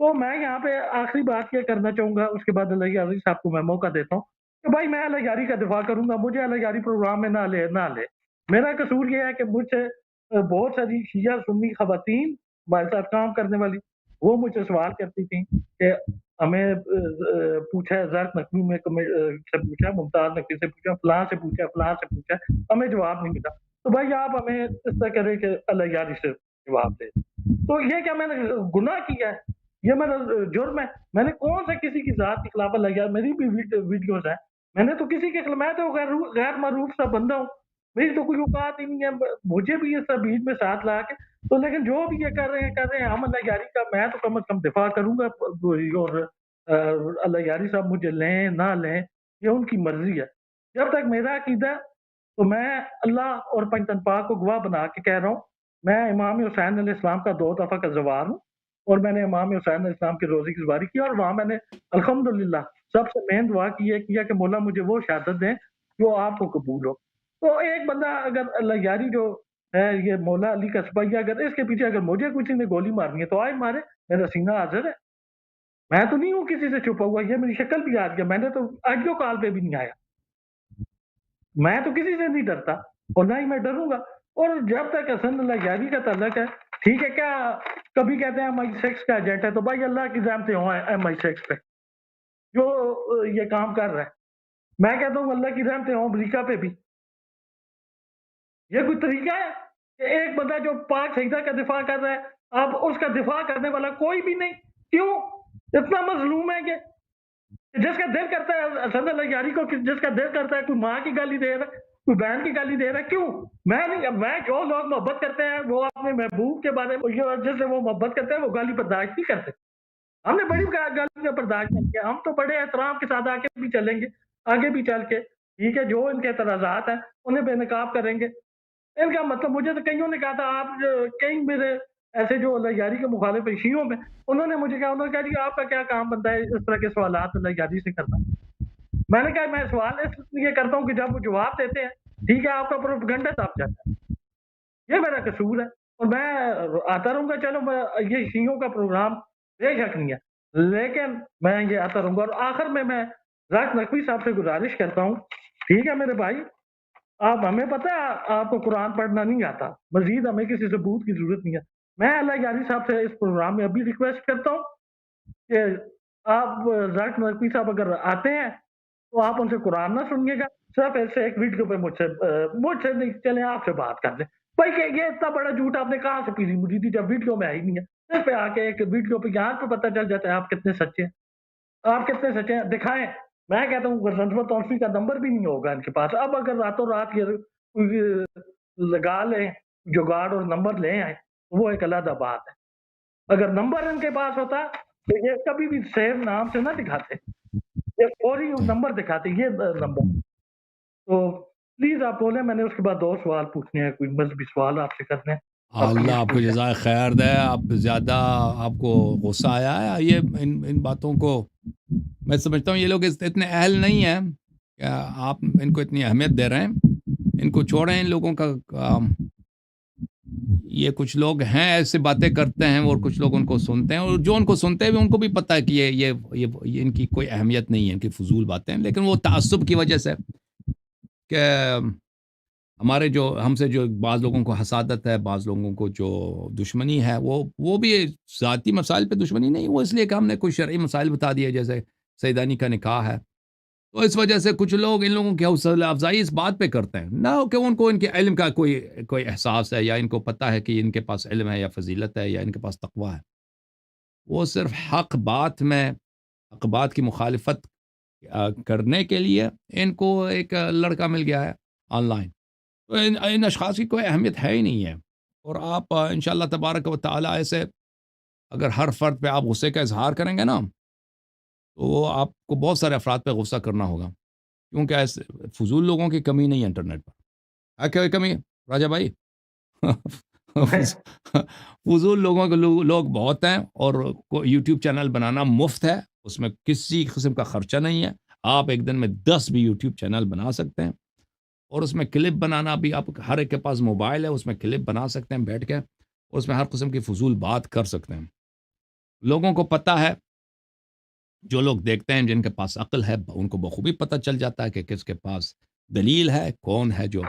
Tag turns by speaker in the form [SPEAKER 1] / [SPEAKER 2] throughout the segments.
[SPEAKER 1] تو میں یہاں پہ آخری بات یہ کرنا چاہوں گا، اس کے بعد اللہ یاری صاحب کو میں موقع دیتا ہوں کہ بھائی میں اللہ یاری کا دفاع کروں گا، مجھے اللہ یاری پروگرام میں نہ لے۔ میرا قصور یہ ہے کہ مجھ سے بہت ساری شیعہ سنی خواتین ہمارے ساتھ کام کرنے والی، وہ مجھ سے سوال کرتی تھیں کہ ہمیں پوچھا ہے زرق نقوی میں سے پوچھا، ممتاز نقوی سے پوچھا، فلاں سے پوچھا، فلاں سے پوچھا، ہمیں جواب نہیں ملا۔ تو بھائی آپ ہمیں اس طرح کریں کہ اللہ یاری سے جواب دیں۔ تو یہ کیا میں نے گناہ کیا ہے؟ یہ میرا جرم ہے؟ میں نے کون سا کسی کی ذات کی خلافت لگا؟ میری بھی ویڈیوز ہیں، میں نے تو کسی کے خلاف، میں تو غیر معروف سا بندہ ہوں، میری تو کوئی اوقات ہی نہیں ہے مجھے بھی یہ سب بھیڑ میں ساتھ لا کے۔ تو لیکن جو بھی یہ کر رہے ہیں ہم اللہ یاری کا، میں تو کم از کم دفاع کروں گا، اور اللہ یاری صاحب مجھے لیں نہ لیں یہ ان کی مرضی ہے۔ جب تک میرا عقیدہ ہے تو میں اللہ اور پنجتن پاک کو گواہ بنا کے کہہ رہا ہوں، میں امام حسین علیہ السلام کا 2 دفعہ کا زوار ہوں، اور میں نے امام حسین علیہ السلام کے روزے کی زواری کی، اور وہاں میں نے الحمدللہ سب سے مین دعا کیا کہ مولا مجھے وہ شہادت دیں جو آپ کو قبول ہو۔ تو ایک بندہ اگر اللہ یاری جو ہے، یہ مولا علی کا سپاہی، اگر اس کے پیچھے اگر مجھے کسی نے گولی مارنی ہے تو آئے مارے، میرا سینہ حاضر ہے، میں تو نہیں ہوں کسی سے چھپا ہوا، یہ میری شکل بھی آ گیا، میں نے تو آڈیو کال پہ بھی نہیں آیا، میں تو کسی سے نہیں ڈرتا اور نہ ہی میں ڈروں گا۔ اور جب تک حسن اللہ یاری کا تعلق ہے، ٹھیک ہے، کیا کبھی کہتے ہیں MI6 کا ایجنٹ ہے، تو بھائی اللہ کی رحمتیں ہوں MI6 پہ جو یہ کام کر رہا ہے، میں کہتا ہوں اللہ کی رحمتیں ہوں امریکہ پہ بھی۔ یہ کوئی طریقہ ہے کہ ایک بندہ جو پاک سیدہ کا دفاع کر رہا ہے، اب اس کا دفاع کرنے والا کوئی بھی نہیں؟ کیوں اتنا مظلوم ہے کہ جس کا دل کرتا ہے حسن اللہ یاری کو، جس کا دل کرتا ہے کوئی ماں کی گالی دے رہا ہے، کوئی بہن کی گالی دے رہا ہے، کیوں؟ میں نہیں، میں جو لوگ محبت کرتے ہیں وہ اپنے محبوب کے بارے میں جس سے وہ محبت کرتے ہیں وہ گالی برداشت نہیں کرتے۔ ہم نے بڑی گالیاں برداشت کر کے، ہم تو بڑے احترام کے ساتھ آگے بھی چلیں گے، آگے بھی چل کے ٹھیک ہے، جو ان کے اعتراضات ہیں انہیں بے نقاب کریں گے۔ ان کا مطلب مجھے تو کئیوں نے کہا تھا، آپ کئی میرے ایسے جو اللہ یاری کے مخالف شیعوں میں، انہوں نے مجھے کہا، انہوں نے کہا جی آپ کا کیا کام بنتا ہے اس طرح کے سوالات اللہ یاری سے کرنا؟ میں نے کہا میں سوال اس لیے کرتا ہوں کہ جب وہ جواب دیتے ہیں ٹھیک ہے آپ کا پروپیگنڈا دب جاتا ہے، یہ میرا قصور ہے، اور میں آتا رہوں گا۔ چلو میں یہ شیعوں کا پروگرام بے شک نہیں ہے، لیکن میں یہ آتا رہوں گا۔ اور آخر میں راج نقوی صاحب سے گزارش کرتا ہوں، ٹھیک ہے میرے بھائی، آپ ہمیں پتہ ہے آپ کو قرآن پڑھنا نہیں آتا، مزید ہمیں کسی ثبوت کی ضرورت نہیں ہے۔ میں اللہ یاری صاحب سے اس پروگرام میں ابھی ریکویسٹ کرتا ہوں کہ آپ ذاکر نقوی صاحب اگر آتے ہیں تو آپ ان سے قرآن نہ سنیے گا، صرف ایسے ایک ویڈیو پہ مجھ سے نہیں، چلیں آپ سے بات کر لیں بھائی کہ یہ اتنا بڑا جھوٹ آپ نے کہاں سے پیری مجھے تھی جب ویڈیو میں آئی نہیں ہے؟ اس پہ آ کے ایک ویڈیو پہ یہاں پہ پتہ چل جاتا ہے آپ کتنے سچے ہیں، آپ کتنے سچے ہیں دکھائیں۔ میں کہتا ہوں غرض توفیق کا نمبر بھی نہیں ہوگا ان کے پاس، اب اگر راتوں رات یہ لگا لیں جگاڑ اور نمبر لے آئیں وہ ایک علیحدہ بات ہے۔ اگر نمبر ان کے پاس ہوتا تو یہ کبھی بھی سیو نام سے نہ دکھاتے، یہ فوری نمبر دکھاتے، یہ نمبر۔ تو پلیز آپ بولیں، میں نے اس کے بعد 2 سوال پوچھنے ہیں، کوئی مذہبی سوال آپ سے کرنے ہیں، آپ
[SPEAKER 2] اللہ
[SPEAKER 1] پلیز
[SPEAKER 2] آپ کو
[SPEAKER 1] پوچھیں۔
[SPEAKER 2] جزائے خیر دے، آپ زیادہ آپ کو غصہ آیا ہے، یہ ان باتوں کو میں سمجھتا ہوں یہ لوگ اتنے اہل نہیں ہیں کہ آپ ان کو اتنی اہمیت دے رہے ہیں، ان کو چھوڑیں، ان لوگوں کا یہ کچھ لوگ ہیں ایسے باتیں کرتے ہیں اور کچھ لوگ ان کو سنتے ہیں، اور جو ان کو سنتے ہیں ان کو بھی پتہ ہے کہ یہ ان کی کوئی اہمیت نہیں ہے، ان کی فضول باتیں ہیں، لیکن وہ تعصب کی وجہ سے کہ ہمارے جو ہم سے جو بعض لوگوں کو حسادت ہے، بعض لوگوں کو جو دشمنی ہے، وہ بھی ذاتی مسائل پہ دشمنی نہیں، وہ اس لیے کہ ہم نے کوئی شرعی مسائل بتا دیے جیسے سیدانی کا نکاح ہے، تو اس وجہ سے کچھ لوگ ان لوگوں کی حوصلہ افزائی اس بات پہ کرتے ہیں، نہ کہ ان کو ان کے علم کا کوئی احساس ہے، یا ان کو پتہ ہے کہ ان کے پاس علم ہے یا فضیلت ہے یا ان کے پاس تقویٰ ہے، وہ صرف حق بات کی مخالفت کرنے کے لیے ان کو ایک لڑکا مل گیا ہے آن لائن، تو ان اشخاص کی کوئی اہمیت ہے ہی نہیں ہے۔ اور آپ انشاءاللہ تبارک و تعالیٰ ایسے اگر ہر فرد پہ آپ غصے کا اظہار کریں گے نا، تو وہ آپ کو بہت سارے افراد پہ غصہ کرنا ہوگا، کیونکہ ایسے فضول لوگوں کی کمی نہیں ہے انٹرنیٹ پر۔ کیا کمی ہے راجہ بھائی؟ فضول لوگوں کے لوگ بہت ہیں، اور یوٹیوب چینل بنانا مفت ہے، اس میں کسی قسم کا خرچہ نہیں ہے، آپ ایک دن میں 10 بھی یوٹیوب چینل بنا سکتے ہیں، اور اس میں کلپ بنانا بھی، آپ ہر ایک کے پاس موبائل ہے، اس میں کلپ بنا سکتے ہیں بیٹھ کے، اس میں ہر قسم کی فضول بات کر سکتے ہیں۔ لوگوں کو پتہ ہے، جو لوگ دیکھتے ہیں جن کے پاس عقل ہے ان کو بخوبی پتہ چل جاتا ہے کہ کس کے پاس دلیل ہے، کون ہے جو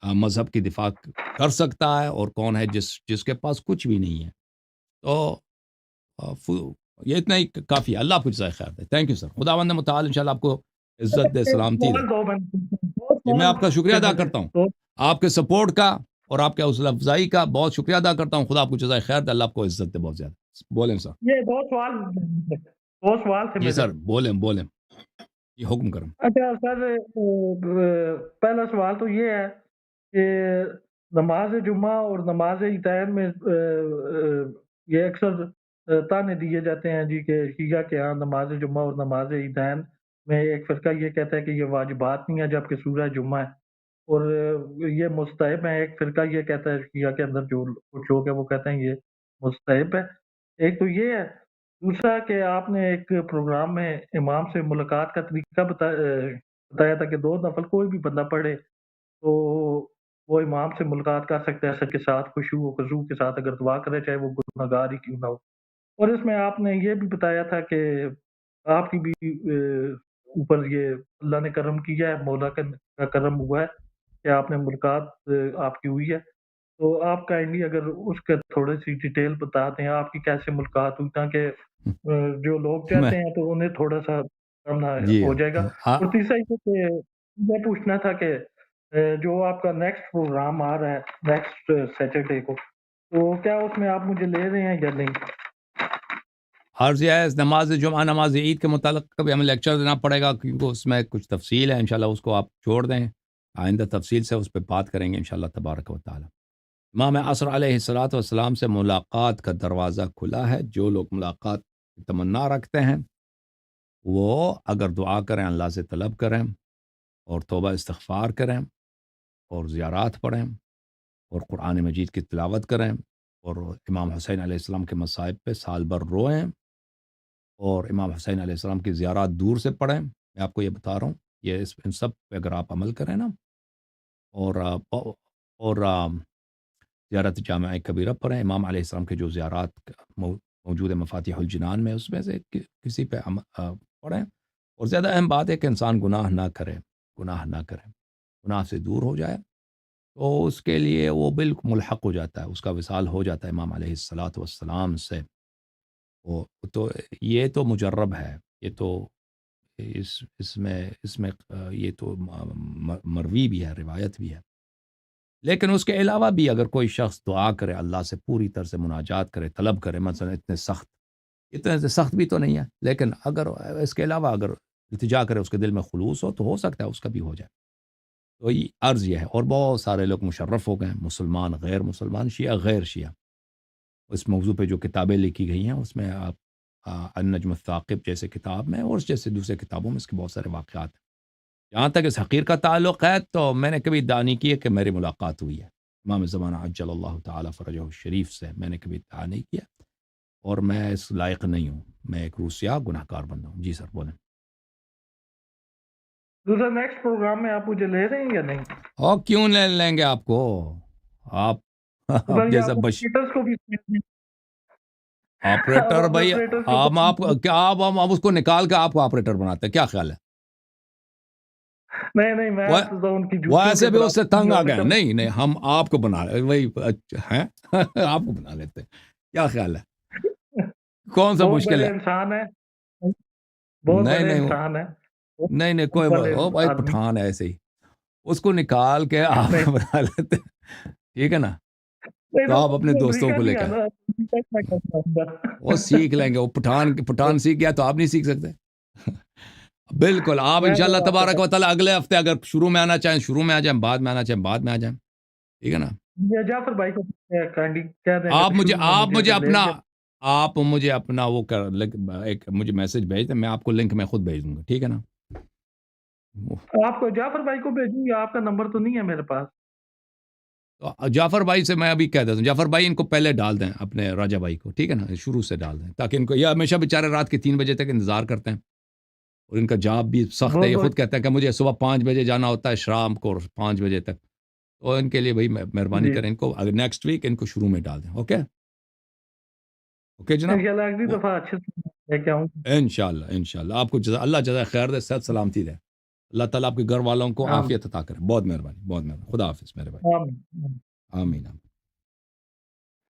[SPEAKER 2] مذہب کی دفاع کر سکتا ہے، اور کون ہے جس کے پاس کچھ بھی نہیں ہے. تو یہ اتنا ہی کافی ہے. اللہ آپ کو جزائے خیر دے. Thank you sir. خداوند متعال انشاءاللہ آپ کو عزت دے،
[SPEAKER 1] ایک
[SPEAKER 2] سلامتی دے.
[SPEAKER 1] سوال دو دو
[SPEAKER 2] جی میں
[SPEAKER 1] سوال
[SPEAKER 2] آپ کا شکریہ
[SPEAKER 1] تھے
[SPEAKER 2] ادا
[SPEAKER 1] مجھے
[SPEAKER 2] کرتا ہوں،
[SPEAKER 1] دو
[SPEAKER 2] آپ کے سپورٹ کا اور آپ کے حوصلہ افزائی کا بہت شکریہ ادا کرتا ہوں. خدا آپ کو جزائے خیر دے، اللہ آپ کو عزت دے بہت زیادہ. بولیں سر.
[SPEAKER 1] یہ دو سوال تھے
[SPEAKER 2] جی
[SPEAKER 1] میرے.
[SPEAKER 2] سر بولیں یہ حکم کرم.
[SPEAKER 1] اچھا سر، پہلا سوال تو یہ ہے کہ نماز جمعہ اور نماز عیدین میں یہ اکثر تانے دیے جاتے ہیں جی کہ شیعہ کے ہاں نماز جمعہ اور نماز عیدین میں ایک فرقہ یہ کہتا ہے کہ یہ واجبات نہیں ہے جبکہ سورہ جمعہ ہے، اور یہ مستحب ہے. ایک فرقہ یہ کہتا ہے شیعہ کے اندر جو کچھ لوگ ہیں وہ کہتے ہیں یہ مستحب ہے. ایک تو یہ ہے. دوسرا کہ آپ نے ایک پروگرام میں امام سے ملاقات کا طریقہ بتایا تھا کہ 2 نفل کوئی بھی بندہ پڑھے تو وہ امام سے ملاقات کر سکتا ہے سر کے ساتھ، خشوع و خضوع کے ساتھ، اگر دعا کرے چاہے وہ گناہگار ہی کیوں نہ ہو. اور اس میں آپ نے یہ بھی بتایا تھا کہ آپ کی بھی اوپر یہ اللہ نے کرم کیا ہے، مولا کا کرم ہوا ہے کہ آپ نے ملاقات آپ کی ہوئی ہے. تو آپ کائنڈلی اگر اس کا تھوڑی سی ڈیٹیل بتا دیں آپ کی کیسے ملاقات ہوئی، تاکہ جو لوگ
[SPEAKER 2] میں
[SPEAKER 1] چاہتے ہیں تو انہیں تھوڑا سا کرنا
[SPEAKER 2] جی
[SPEAKER 1] ہو جائے گا.
[SPEAKER 2] آ-
[SPEAKER 1] اور تیسرا یہ کہ میں پوچھنا تھا کہ جو آپ کا نیکسٹ پروگرام آ رہا ہے نیکسٹ سیٹرڈے کو، تو کیا اس میں آپ مجھے لے رہے ہیں یا نہیں؟
[SPEAKER 2] عرض یہ ہے نماز جمعہ نماز عید کے متعلق کبھی ہمیں لیکچر دینا پڑے گا، کیونکہ اس میں کچھ تفصیل ہے. انشاءاللہ اس کو آپ چھوڑ دیں، آئندہ تفصیل سے اس پہ بات کریں گے انشاءاللہ تبارک و تعالی. امام عصر علیہ الصلاۃ والسلام سے ملاقات کا دروازہ کھلا ہے. جو لوگ ملاقات کی تمنا رکھتے ہیں وہ اگر دعا کریں، اللہ سے طلب کریں اور توبہ استغفار کریں اور زیارات پڑھیں اور قرآن مجید کی تلاوت کریں اور امام حسین علیہ السلام کے مصائب پہ سال بھر روئیں اور امام حسین علیہ السلام کی زیارات دور سے پڑھیں. میں آپ کو یہ بتا رہا ہوں، یہ ان سب پہ اگر آپ عمل کریں نا، اور زیارت جامع کبیرہ پڑھیں، امام علیہ السلام کے جو زیارات موجود ہے مفاتیح الجنان میں، اس میں سے کسی پہ پڑھیں. اور زیادہ اہم بات ہے کہ انسان گناہ نہ کرے، گناہ سے دور ہو جائے تو اس کے لیے وہ بالکل ملحق ہو جاتا ہے، اس کا وصال ہو جاتا ہے امام علیہ الصلاۃ والسلام سے. وہ تو یہ تو مجرب ہے، یہ تو اس میں یہ تو مروی بھی ہے، روایت بھی ہے. لیکن اس کے علاوہ بھی اگر کوئی شخص دعا کرے، اللہ سے پوری طرح سے مناجات کرے، طلب کرے، مثلا اتنے سے سخت بھی تو نہیں ہے، لیکن اگر اس کے علاوہ اگر التجا کرے، اس کے دل میں خلوص ہو تو ہو سکتا ہے اس کا بھی ہو جائے. تو یہ عرض یہ ہے. اور بہت سارے لوگ مشرف ہو گئے، مسلمان، غیر مسلمان، شیعہ، غیر شیعہ. اس موضوع پہ جو کتابیں لکھی گئی ہیں اس میں آپ النجم الثاقب جیسے کتاب میں اور جیسے دوسرے کتابوں میں اس کے بہت سارے واقعات ہیں. جہاں تک اس حقیر کا تعلق ہے تو میں نے کبھی ادعا نہیں کی ہے کہ میری ملاقات ہوئی ہے امام زمانہ عجل اللہ تعالیٰ فرجہ الشریف سے. میں نے کبھی ادعا نہیں کیا اور میں اس لائق نہیں ہوں. میں ایک روسیہ گناہ کار بندہ ہوں. جی سر بولیں.
[SPEAKER 1] دوسرا نیکسٹ پروگرام میں آپ مجھے لے رہے ہیں یا نہیں؟
[SPEAKER 2] اور کیوں لیں گے آپ کو؟ آپ
[SPEAKER 1] تو
[SPEAKER 2] آپ
[SPEAKER 1] بھائی
[SPEAKER 2] جیسا
[SPEAKER 1] آپ آپریٹرس کو بھی
[SPEAKER 2] آپریٹر بھائی،
[SPEAKER 1] آپریٹرس کو
[SPEAKER 2] آپ کیا آپ اس کو نکال کے آپ کو آپریٹر بناتے ہیں؟ کیا خیال ہے؟
[SPEAKER 1] نہیں میں
[SPEAKER 2] وہ
[SPEAKER 1] تو ان کی
[SPEAKER 2] وہ
[SPEAKER 1] جوتیوں کے
[SPEAKER 2] ایسے بھی اس سے
[SPEAKER 1] برابر
[SPEAKER 2] تنگ آ
[SPEAKER 1] نہیں
[SPEAKER 2] گئے ہیں.
[SPEAKER 1] کرنا.
[SPEAKER 2] نہیں ہم آپ کو بنا وہی ہیں آپ کو بنا لیتے ہیں. کیا خیال ہے؟ کون سا
[SPEAKER 1] بہت
[SPEAKER 2] مشکل
[SPEAKER 1] بڑے
[SPEAKER 2] ہے؟
[SPEAKER 1] انسان ہیں، بہت
[SPEAKER 2] نہیں
[SPEAKER 1] بڑے
[SPEAKER 2] نہیں
[SPEAKER 1] انسان ہیں،
[SPEAKER 2] نہیں
[SPEAKER 1] بہت
[SPEAKER 2] کوئی
[SPEAKER 1] بڑے
[SPEAKER 2] وہ بھائی
[SPEAKER 1] آدمی.
[SPEAKER 2] پٹھان ہے ایسے ہی، اس کو نکال کے آپ
[SPEAKER 1] نہیں
[SPEAKER 2] کو بنا لیتے ہیں. ٹھیک ہے نا؟
[SPEAKER 1] نہیں
[SPEAKER 2] تو
[SPEAKER 1] تو
[SPEAKER 2] آپ اپنے دوستوں
[SPEAKER 1] طریقہ
[SPEAKER 2] کو لے
[SPEAKER 1] نہیں
[SPEAKER 2] کے
[SPEAKER 1] آنا، طریقہ کیا کرنا
[SPEAKER 2] وہ
[SPEAKER 1] ہوگا.
[SPEAKER 2] سیکھ لیں گے. وہ پٹھان سیکھ گیا تو آپ نہیں سیکھ سکتے. بالکل. آپ
[SPEAKER 1] میں
[SPEAKER 2] انشاءاللہ
[SPEAKER 1] آپ
[SPEAKER 2] تبارک
[SPEAKER 1] کا
[SPEAKER 2] و تعالی اگلے ہفتے اگر شروع میں آنا چاہیں شروع میں آ جائیں، بعد میں آنا چاہیں بعد میں آ جائیں. ٹھیک ہے نا؟
[SPEAKER 1] یہ جعفر بھائی کو کائنڈلی کہہ دیں اگر شروع میں
[SPEAKER 2] آپ
[SPEAKER 1] مجھے
[SPEAKER 2] مجھے
[SPEAKER 1] اگر لے
[SPEAKER 2] اپنا
[SPEAKER 1] کے.
[SPEAKER 2] وہ ایک مجھے میسج بھیج دیں، میں آپ کو لنک میں خود بھیج دوں گا. ٹھیک ہے نا؟
[SPEAKER 1] آپ کو جعفر بھائی کو بھیجوں یا آپ کا نمبر تو نہیں ہے میرے پاس؟
[SPEAKER 2] تو جعفر بھائی سے میں ابھی کہہ دیتا ہوں، جعفر بھائی ان کو پہلے ڈال دیں اپنے راجہ بھائی کو. ٹھیک ہے نا؟ شروع سے ڈال دیں تاکہ ان کو، یہ ہمیشہ بیچارے رات کے 3 بجے تک انتظار کرتے ہیں اور ان کا جاب بھی سخت ہے.
[SPEAKER 1] بہت
[SPEAKER 2] یہ
[SPEAKER 1] بہت
[SPEAKER 2] خود کہتا ہے کہ مجھے صبح 5 بجے جانا ہوتا ہے، شام کو 5 بجے تک. تو ان کے لیے بھائی مہربانی
[SPEAKER 1] جی
[SPEAKER 2] کریں ان کو اگر نیکسٹ ویک ان کو شروع میں ڈال دیں. اوکے. اوکے جناب،
[SPEAKER 1] انشاءاللہ اگلی دفعہ اچھے سے لے کے آؤں گا۔
[SPEAKER 2] انشاءاللہ آپ کو اللہ جزائے خیر دے، صحت سلامتی دے، اللہ تعالیٰ آپ کے گھر والوں کو
[SPEAKER 1] آمین
[SPEAKER 2] عافیت عطا کرے. بہت مہربانی، خدا حافظ میرے بھائی.
[SPEAKER 1] آمین۔
[SPEAKER 2] آمین.